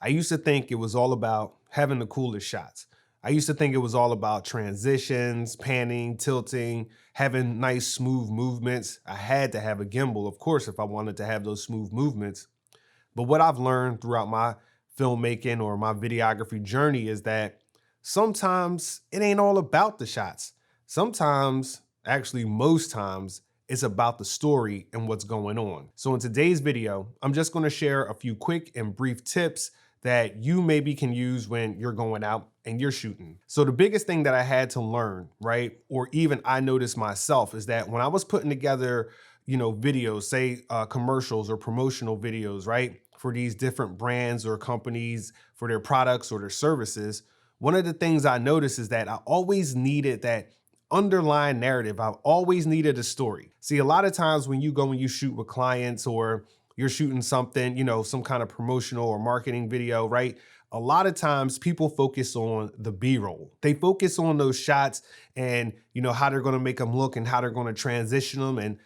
I used to think it was all about having the coolest shots. I used to think it was all about transitions, panning, tilting, having nice smooth movements. I had to have a gimbal, of course, if I wanted to have those smooth movements. But what I've learned throughout my filmmaking or my videography journey is that sometimes it ain't all about the shots. Sometimes, actually most times, it's about the story and what's going on. So in today's video, I'm just going to share a few quick and brief tips that you maybe can use when you're going out and you're shooting. So the biggest thing that I had to learn, right, or even I noticed myself, is that when I was putting together, videos, say commercials or promotional videos, right, for these different brands or companies for their products or their services, one of the things I noticed is that I always needed that underlying narrative. I've always needed a story. See, a lot of times when you go and you shoot with clients or you're shooting something, some kind of promotional or marketing video, right? A lot of times people focus on the B-roll. They focus on those shots and, how they're going to make them look and how they're going to transition them and,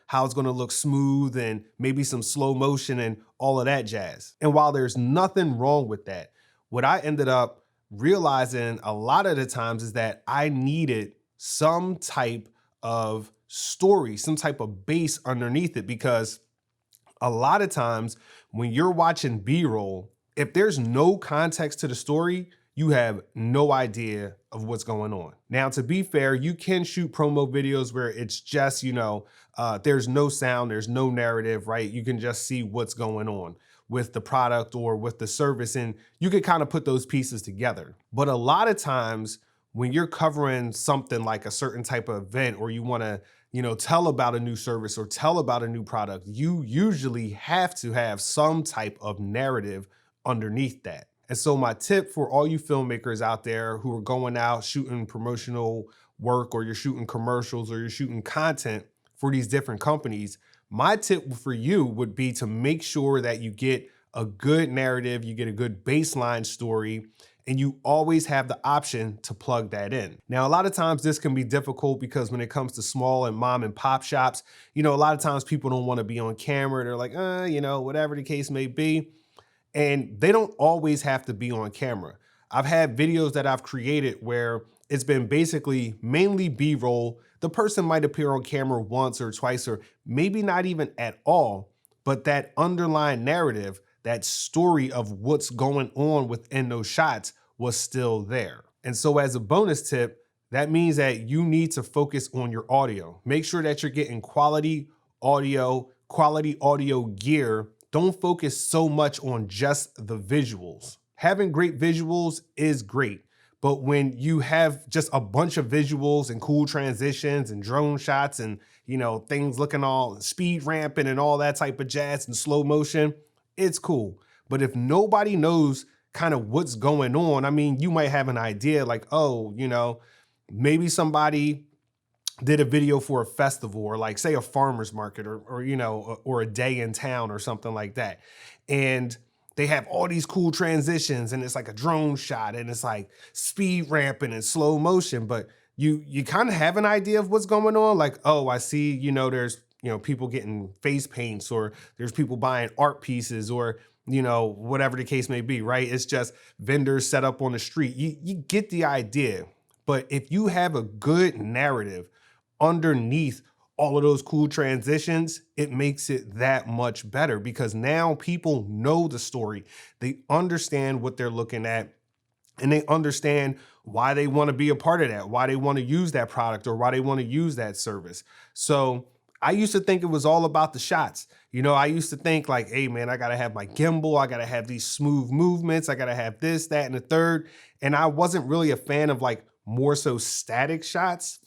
how it's going to look smooth and maybe some slow motion and all of that jazz. And while there's nothing wrong with that, what I ended up realizing a lot of the times is that I needed some type of story, some type of base underneath it, because a lot of times when you're watching B-roll, if there's no context to the story, you have no idea of what's going on. Now, to be fair, you can shoot promo videos where it's just, there's no sound, there's no narrative, right? You can just see what's going on with the product or with the service, and you can kind of put those pieces together. But a lot of times when you're covering something like a certain type of event, or you want to, tell about a new service or tell about a new product, you usually have to have some type of narrative underneath that. And so my tip for all you filmmakers out there who are going out shooting promotional work, or you're shooting commercials, or you're shooting content for these different companies, my tip for you would be to make sure that you get a good narrative, you get a good baseline story, and you always have the option to plug that in. Now, a lot of times this can be difficult because when it comes to small and mom and pop shops, a lot of times people don't want to be on camera. They're like, whatever the case may be. And they don't always have to be on camera. I've had videos that I've created where it's been basically mainly B-roll. The person might appear on camera once or twice, or maybe not even at all, but that underlying narrative, that story of what's going on within those shots was still there. And so as a bonus tip, that means that you need to focus on your audio. Make sure that you're getting quality audio gear. Don't focus so much on just the visuals. Having great visuals is great, but when you have just a bunch of visuals and cool transitions and drone shots and, things looking all speed ramping and all that type of jazz and slow motion, it's cool. But if nobody knows kind of what's going on, I mean, you might have an idea like, oh, maybe somebody did a video for a festival, or like say a farmer's market, or a day in town or something like that. And they have all these cool transitions and it's like a drone shot and it's like speed ramping and slow motion, but you kind of have an idea of what's going on. Like, oh, I see, there's, people getting face paints, or there's people buying art pieces, or, whatever the case may be, right? It's just vendors set up on the street. You get the idea. But if you have a good narrative underneath all of those cool transitions, it makes it that much better, because now people know the story. They understand what they're looking at, and they understand why they want to be a part of that, why they want to use that product, or why they want to use that service. So I used to think it was all about the shots. I used to think like, hey man, I got to have my gimbal. I got to have these smooth movements. I got to have this, that, and the third. And I wasn't really a fan of like more so static shots.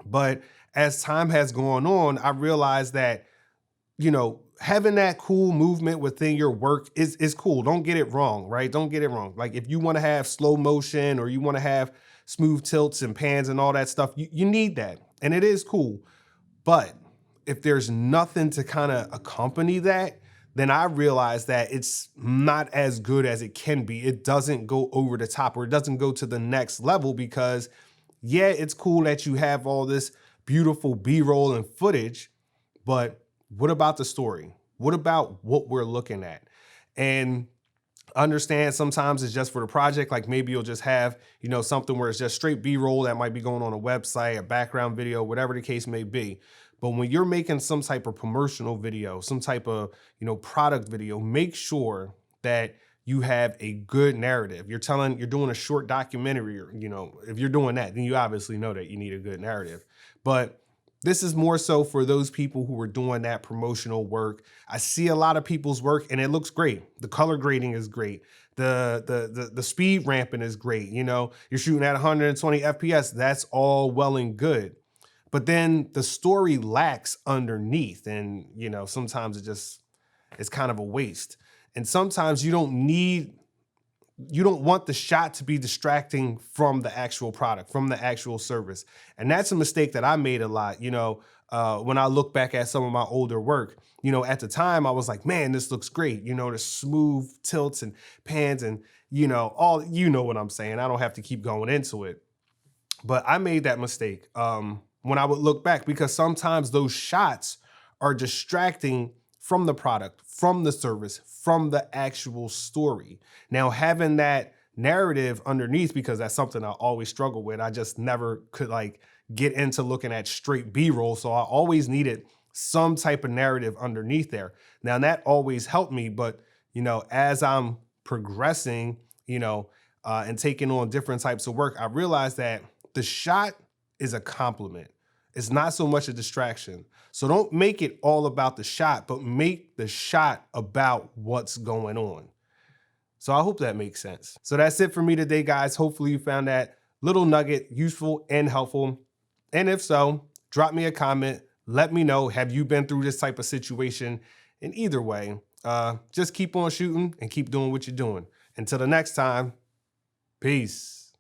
But as time has gone on, I realized that, having that cool movement within your work is cool. Don't get it wrong, right? Don't get it wrong. Like if you want to have slow motion, or you want to have smooth tilts and pans and all that stuff, you need that. And it is cool. But if there's nothing to kind of accompany that, then I realized that it's not as good as it can be. It doesn't go over the top, or it doesn't go to the next level, because yeah, it's cool that you have all this beautiful B-roll and footage, but what about the story? What about what we're looking at? And Understand sometimes it's just for the project. Like maybe you'll just have, you know, something where it's just straight B-roll that might be going on a website, a background video, whatever the case may be. But when you're making some type of promotional video, some type of, you know, product video, make sure that you have a good narrative. You're doing a short documentary, or, you know, if you're doing that, then you obviously know that you need a good narrative. But this is more so for those people who are doing that promotional work. I see a lot of people's work and it looks great. The color grading is great. The speed ramping is great. You know, you're shooting at 120 FPS. That's all well and good. But then the story lacks underneath. And, you know, sometimes it's kind of a waste. And sometimes you don't want the shot to be distracting from the actual product, from the actual service. And that's a mistake that I made a lot. You know, when I look back at some of my older work, you know, at the time I was like, man, this looks great. You know, the smooth tilts and pans and, you know, you know what I'm saying. I don't have to keep going into it. But I made that mistake when I would look back, because sometimes those shots are distracting from the product, from the service, from the actual story. Now, having that narrative underneath, because that's something I always struggle with. I just never could like get into looking at straight B-roll. So I always needed some type of narrative underneath there. Now that always helped me, but you know, as I'm progressing, you know, and taking on different types of work, I realized that the shot is a compliment. It's not so much a distraction. So don't make it all about the shot, but make the shot about what's going on. So I hope that makes sense. So that's it for me today, guys. Hopefully you found that little nugget useful and helpful. And if so, drop me a comment. Let me know, have you been through this type of situation? And either way, just keep on shooting and keep doing what you're doing. Until the next time, peace.